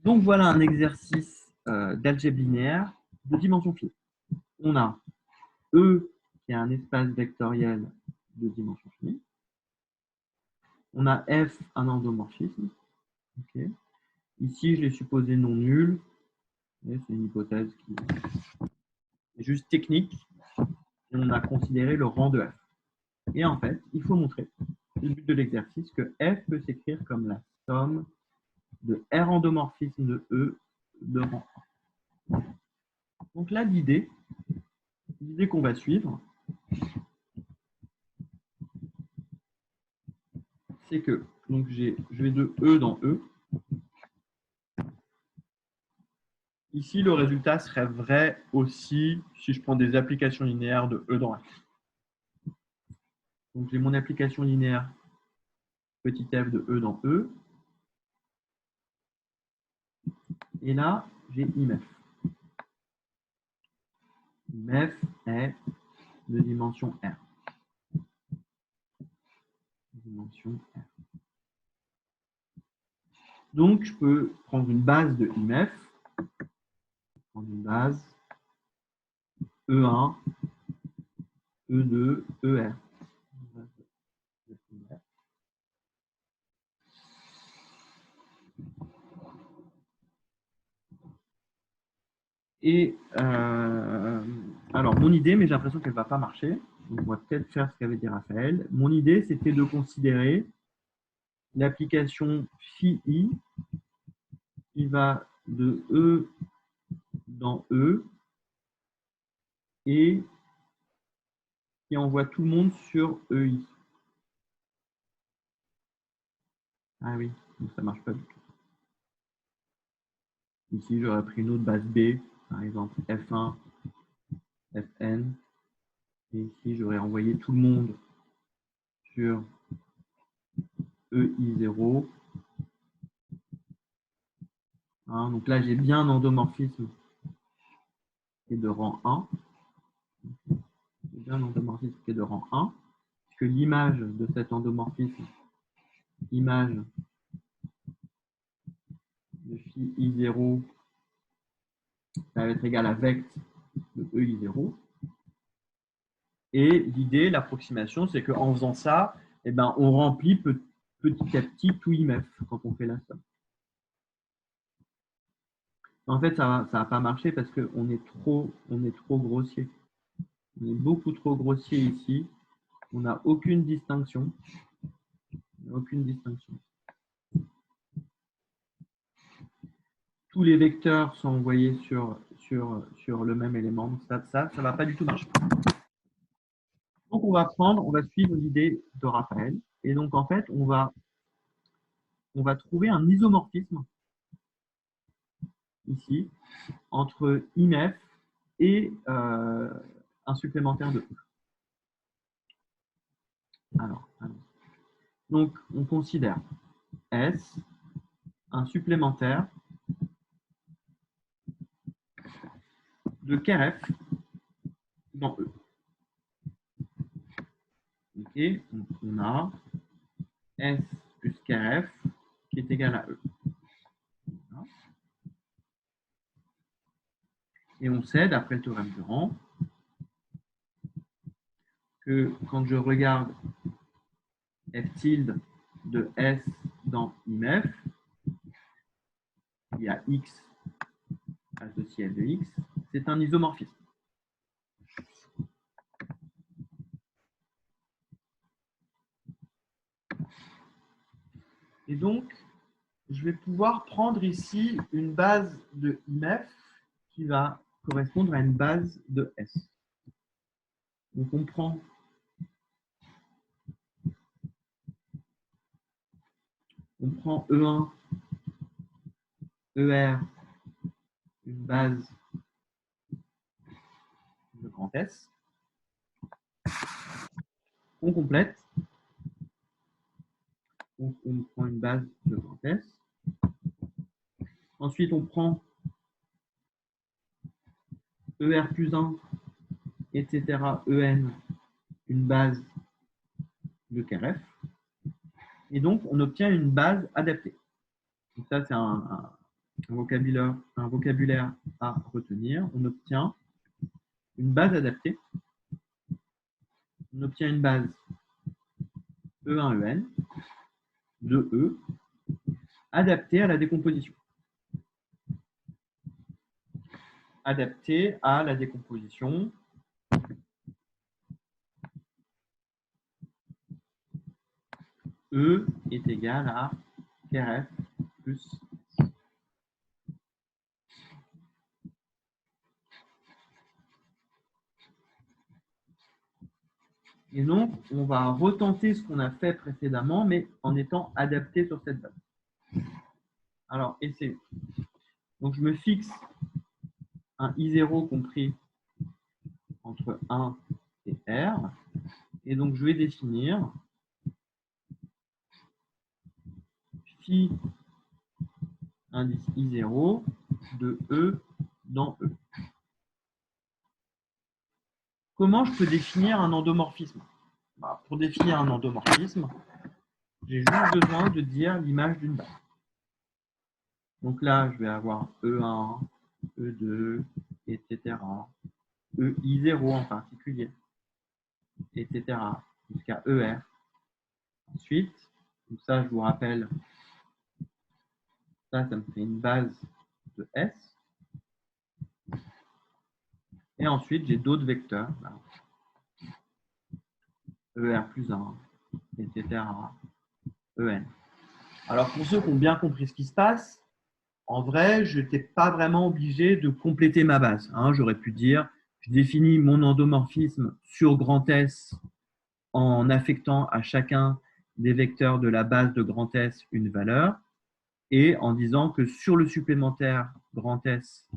Donc voilà un exercice d'algèbre linéaire de dimension finie. On a E qui est un espace vectoriel de dimension finie. On a F, un endomorphisme. Okay. Ici, je l'ai supposé non nul. C'est une hypothèse qui est juste technique. Et on a considéré le rang de F. Et en fait, il faut montrer, c'est le but de l'exercice, que F peut s'écrire comme la somme de R endomorphisme de E de rang 1. Donc là, l'idée qu'on va suivre, c'est que donc je vais de E dans E. Ici, le résultat serait vrai aussi si je prends des applications linéaires de E dans F. Donc j'ai mon application linéaire petit f de E dans E. Et là, j'ai IMF. IMF est de dimension R. Dimension R. Donc, je peux prendre une base de IMF. Prendre une base E1, E2, ER. Et alors, mon idée, mais j'ai l'impression qu'elle ne va pas marcher, donc on va peut-être faire ce qu'avait dit Raphaël. Mon idée, c'était de considérer l'application phi i qui va de E dans E et qui envoie tout le monde sur EI. Ah oui, donc ça ne marche pas du tout. Ici, j'aurais pris une autre base B, par exemple F1, Fn. Et ici, j'aurais envoyé tout le monde sur EI0. Hein, donc là, j'ai bien un endomorphisme qui est de rang 1. J'ai bien un endomorphisme qui est de rang 1. Puisque l'image de cet endomorphisme, image de phi I0, ça va être égal à vect de EI0. Et l'idée, l'approximation, c'est qu'en faisant ça, eh ben, on remplit petit à petit tout IMF quand on fait la somme. En fait, ça va pas marcher parce qu'on est trop grossier. On est beaucoup trop grossier ici. On n'a aucune distinction. Aucune distinction. Tous les vecteurs sont envoyés sur le même élément. Donc ça va pas du tout marcher. Donc on va suivre l'idée de Raphaël. Et donc en fait, on va trouver un isomorphisme ici entre IMF et un supplémentaire de E. Alors, donc on considère S un supplémentaire de KF dans E. Ok, donc on a S plus KF qui est égal à E. Voilà. Et on sait, d'après le théorème de Rand, que quand je regarde F tilde de S dans IMF, il y a X associé à F de X, c'est un isomorphisme. Et donc, je vais pouvoir prendre ici une base de IMF qui va correspondre à une base de S. Donc, on prend E1, ER, une base de grand S. On complète. On prend une base de grand S. Ensuite, on prend ER plus 1, etc., EN, une base de KRF. Et donc, on obtient une base adaptée. Donc ça, c'est un vocabulaire à retenir. On obtient une base adaptée. On obtient une base E1-EN de E adaptée à la décomposition. Adaptée à la décomposition. E est égal à KRF plus. Et donc, on va retenter ce qu'on a fait précédemment, mais en étant adapté sur cette base. Alors, essayez. Donc, je me fixe un I0 compris entre 1 et R. Et donc, je vais définir phi indice I0 de E dans E. Comment je peux définir un endomorphisme? Pour définir un endomorphisme, j'ai juste besoin de dire l'image d'une base. Donc là, je vais avoir E1, E2, etc. EI0 en particulier, etc. jusqu'à ER. Ensuite, donc ça, je vous rappelle, ça me fait une base de S. Et ensuite, j'ai d'autres vecteurs. Là. ER plus 1, etc. EN. Alors, pour ceux qui ont bien compris ce qui se passe, en vrai, je n'étais pas vraiment obligé de compléter ma base. Hein. J'aurais pu dire, je définis mon endomorphisme sur grand S en affectant à chacun des vecteurs de la base de grand S une valeur et en disant que sur le supplémentaire grand S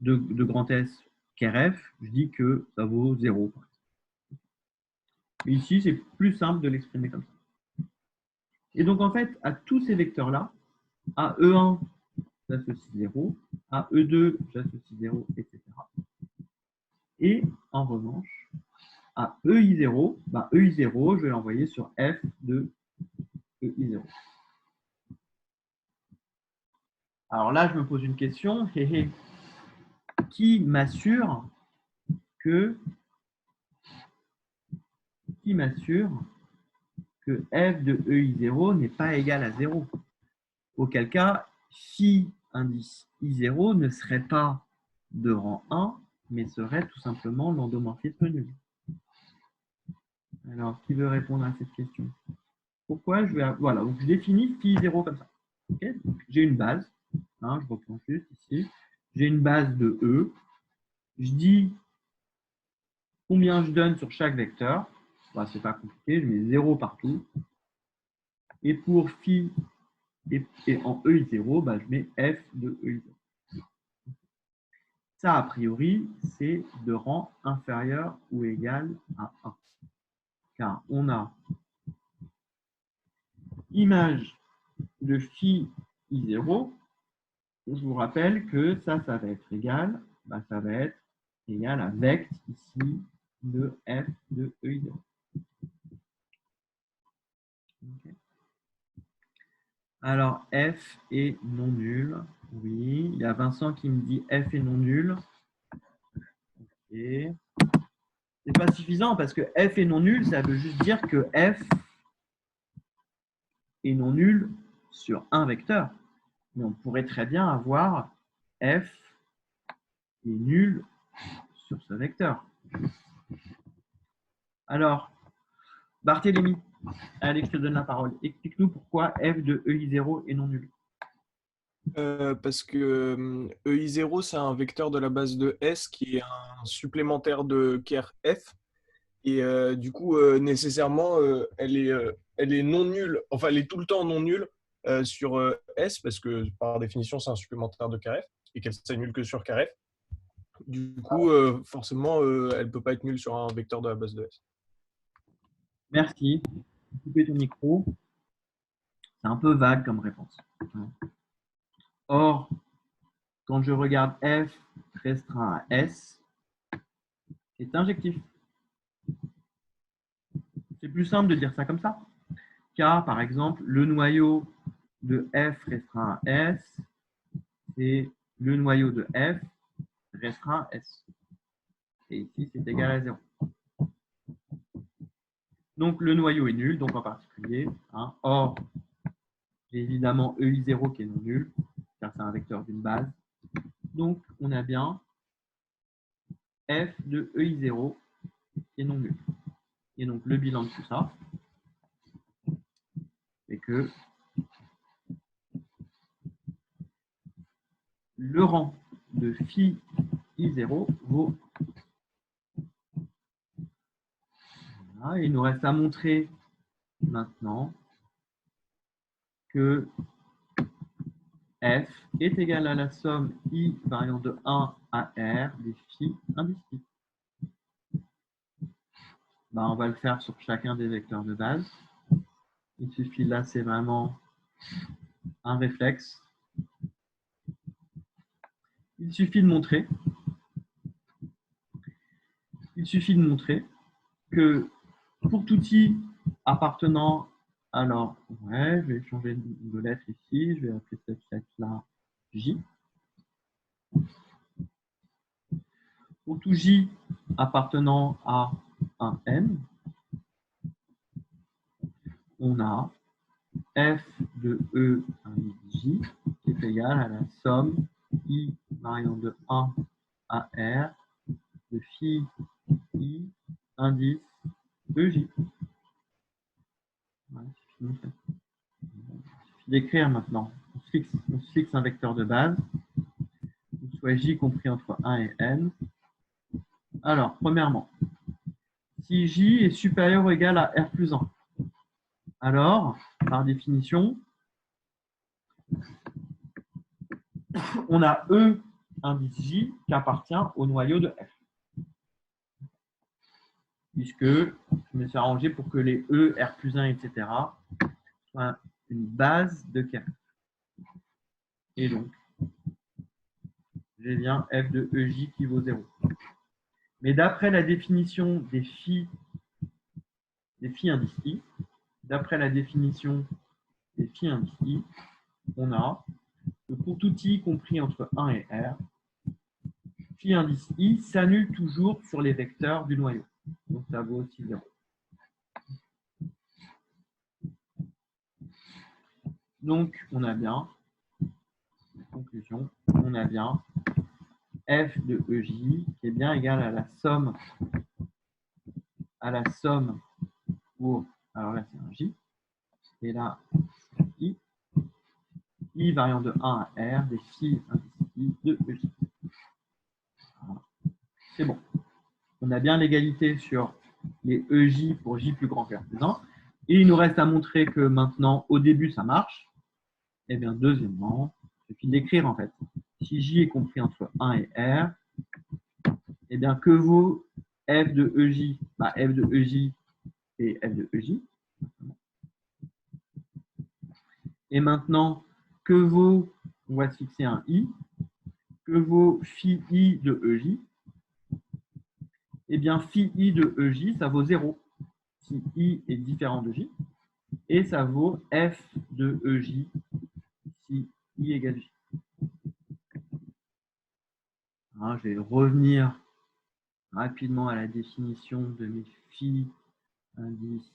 de grand S KRF, je dis que ça vaut 0. Mais ici, c'est plus simple de l'exprimer comme ça. Et donc, en fait, à tous ces vecteurs-là, à E1, j'associe 0, à E2, j'associe 0, etc. Et en revanche, à EI0, EI0, je vais l'envoyer sur F de EI0. Alors là, je me pose une question. Qui m'assure que f de EI0 n'est pas égal à 0? Auquel cas, phi indice I0 ne serait pas de rang 1, mais serait tout simplement l'endomorphisme nul. Alors, qui veut répondre à cette question? Pourquoi je vais... Voilà, donc je définis phi 0 comme ça. Okay, j'ai une base, hein, je reprends juste ici. J'ai une base de E. Je dis combien je donne sur chaque vecteur. Bah, c'est pas compliqué, je mets 0 partout. Et pour phi et en EI0, bah, je mets f de EI0. Ça, a priori, c'est de rang inférieur ou égal à 1. Car on a image de phi I0. Je vous rappelle que ça va être égal, ça va être égal à vect ici de f de EI0. Okay. Alors, f est non nul. Oui, il y a Vincent qui me dit f est non nul. Okay. C'est pas suffisant parce que f est non nul, ça veut juste dire que f est non nul sur un vecteur. Mais on pourrait très bien avoir f est nul sur ce vecteur. Alors, Barthélémy, allez, je te donne la parole. Explique-nous pourquoi f de EI0 est non nul. Parce que EI0, c'est un vecteur de la base de S qui est un supplémentaire de ker F. Et du coup, nécessairement, elle est non nulle, enfin, elle est tout le temps non nulle sur S, parce que par définition, c'est un supplémentaire de ker F, et qu'elle s'annule que sur ker F. Du coup, forcément, elle ne peut pas être nulle sur un vecteur de la base de S. Merci. Coupez ton micro. C'est un peu vague comme réponse. Or, quand je regarde f restreint à S, c'est injectif. C'est plus simple de dire ça comme ça. Car, par exemple, le noyau de f restreint à S c'est le noyau de F restreint S. Et ici, c'est égal à 0. Donc, le noyau est nul, donc en particulier. Hein. Or, j'ai évidemment EI0 qui est non nul, car c'est un vecteur d'une base. Donc, on a bien F de EI0 qui est non nul. Et donc, le bilan de tout ça, c'est que le rang de phi I0 vaut. Voilà, et il nous reste à montrer maintenant que F est égal à la somme I variant de 1 à R des phi indiscis. Ben, on va le faire sur chacun des vecteurs de base. Il suffit là, c'est vraiment un réflexe. Il suffit de montrer que pour tout i appartenant, alors, ouais, je vais changer de lettre ici, je vais appeler cette lettre-là J. Pour tout j appartenant à un n, on a f de e indice j qui est égal à la somme i variant de 1 à r de phi i indice ej. Voilà, il suffit d'écrire maintenant. On se fixe un vecteur de base, soit j compris entre 1 et n. Alors, premièrement, si j est supérieur ou égal à r plus 1, alors, par définition, on a E indice J qui appartient au noyau de F. Puisque je me suis arrangé pour que les E, R plus 1, etc. soient une base de K. Et donc, j'ai bien F de EJ qui vaut 0. Mais d'après la définition des phi indices I, d'après la définition des phi indices I, on a que pour tout I compris entre 1 et R, phi indice I s'annule toujours sur les vecteurs du noyau. Donc ça vaut aussi 0. Donc on a bien, conclusion, on a bien f de EJ qui est bien égal à la somme pour, alors là c'est un J, et là I, I variant de 1 à R des phi indices de EJ. Voilà. C'est bon. On a bien l'égalité sur les EJ pour J plus grand que R plus 1. Et il nous reste à montrer que maintenant, au début, ça marche. Et bien, deuxièmement, il suffit d'écrire en fait. Si J est compris entre 1 et R, et bien, que vaut f de EJ? Bah, f de EJ, c'est f de EJ. Et maintenant, que vaut, on va se fixer un I, que vaut phi I de EJ? Eh bien, phi I de EJ, ça vaut 0 si I est différent de J. Et ça vaut f de EJ si I égale J. Alors, je vais revenir rapidement à la définition de mes phi indices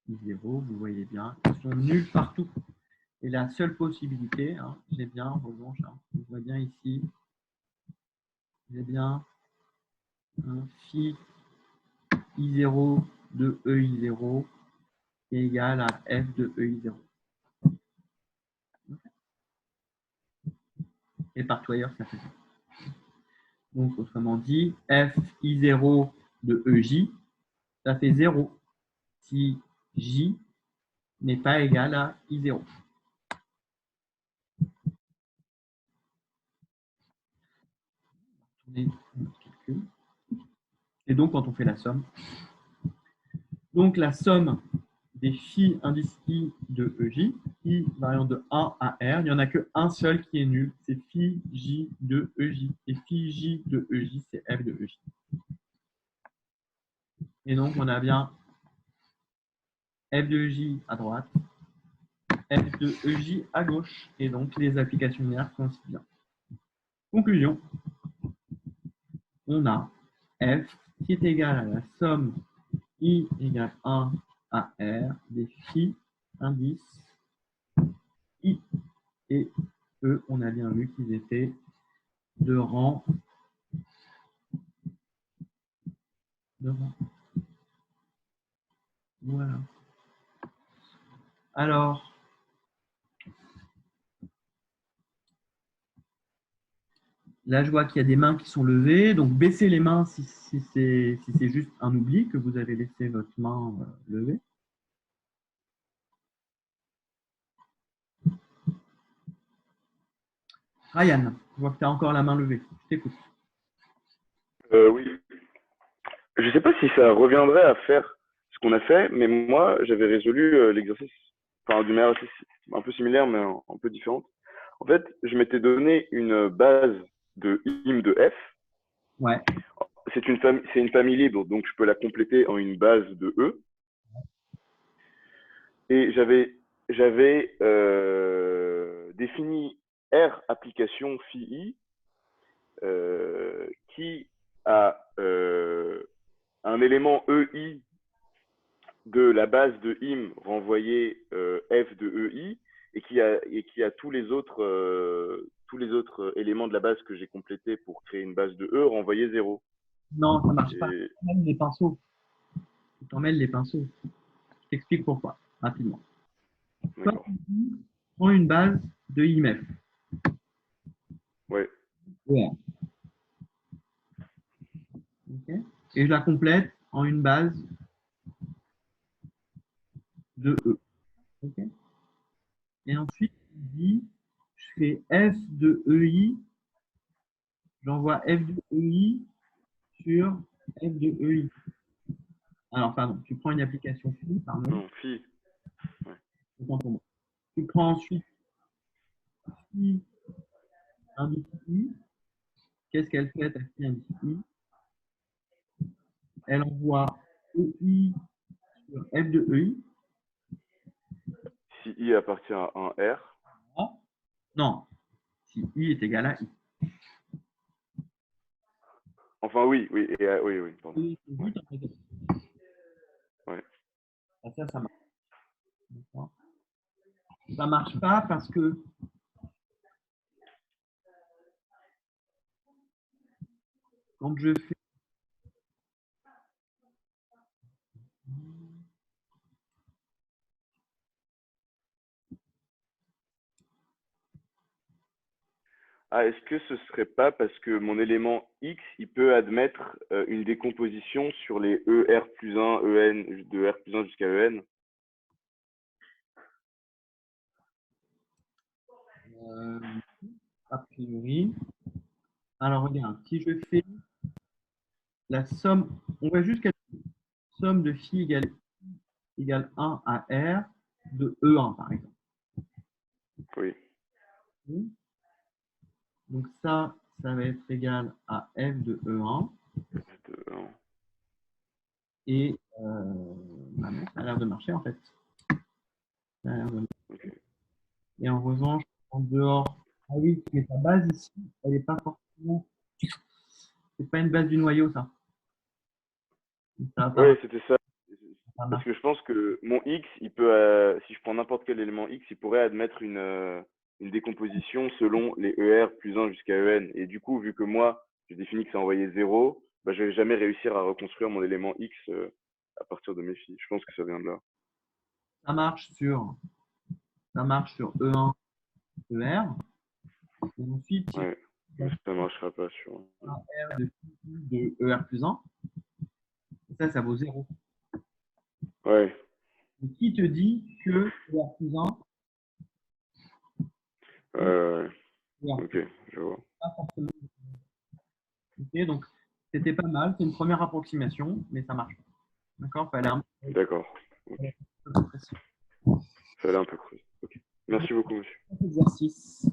I0. Vous voyez bien, ils sont nuls partout. Et la seule possibilité, hein, j'ai bien, en revanche, hein, on voit bien ici, j'ai bien un phi I0 de EI0 qui est égal à f de EI0. Et partout ailleurs, ça fait ça. Donc, autrement dit, f I0 de EJ, ça fait 0 si J n'est pas égal à I0. Et donc, quand on fait la somme, donc la somme des phi indices I de EJ, I variant de 1 à R, il n'y en a qu'un seul qui est nul, c'est phi J de EJ. Et phi J de EJ, c'est F de EJ. Et donc, on a bien F de EJ à droite F de EJ à gauche. Et donc, les applications linéaires coïncident bien. Conclusion, on a F qui est égal à la somme I égale 1 à R des phi indices I et E. On a bien vu qu'ils étaient de rang. Voilà. Alors, là, je vois qu'il y a des mains qui sont levées. Donc, baissez les mains si c'est juste un oubli que vous avez laissé votre main levée. Ryan, je vois que tu as encore la main levée. Je t'écoute. Oui. Je ne sais pas si ça reviendrait à faire ce qu'on a fait, mais moi, j'avais résolu l'exercice, enfin, d'une manière un peu similaire, mais un peu différente. En fait, je m'étais donné une base de im de f. Ouais. C'est une famille libre, donc je peux la compléter en une base de e. Et j'avais défini R application phi i qui a un élément EI de la base de im renvoyé f de EI et qui a tous les autres éléments de la base que j'ai complétés pour créer une base de E renvoyé 0. Non, ça ne marche pas. Tu t'emmêles les pinceaux. Tu t'emmêles les pinceaux. Je t'explique pourquoi, rapidement. D'accord. Prends une base de IMF. Ouais. Ouais. Okay. Et je la complète en une base de E. Okay. Et ensuite, je fais F de EI, j'envoie F de EI sur F de EI. Alors, pardon, tu prends une application phi, pardon. Non, phi. Ouais. Tu prends ensuite phi indice I. Qu'est-ce qu'elle fait, ta phi indice I? Elle envoie EI sur F de EI. Si I appartient à un R. Non, si I est égal à I. Enfin, oui, oui, oui, pardon. Ouais. Ouais. Ça marche. Ça marche pas parce que quand je fais Ah, est-ce que ce serait pas parce que mon élément X, il peut admettre une décomposition sur les ER plus 1, EN, de R plus 1 jusqu'à EN? A priori. Alors regarde, si je fais la somme, on va juste calculer somme de phi égale 1 à R de E1 par exemple. Oui. Donc ça va être égal à F de E1. Et bah non, ça a l'air de marcher en fait. Ça a l'air de marcher. Okay. Et en revanche, en dehors, ah oui, mais ta base ici, elle n'est pas forcément. C'est pas une base du noyau, ça. Oui, c'était ça. Parce que je pense que mon X, il peut, si je prends n'importe quel élément X, il pourrait admettre une décomposition selon les ER plus 1 jusqu'à EN. Et du coup, vu que moi, j'ai défini que ça envoyait 0, bah, je vais jamais réussir à reconstruire mon élément X à partir de mes phi. Je pense que ça vient de là. Ça marche sur E1, ER. Et ensuite, ouais, ça ne marchera pas sur R de ER plus 1. Et ça vaut 0. Ouais. Et qui te dit que ER plus 1 ok, je vois. Ok, donc c'était pas mal, c'est une première approximation, mais ça marche. D'accord. D'accord. Okay. Ça allait un peu creux. Okay. Merci beaucoup, monsieur. Exercice.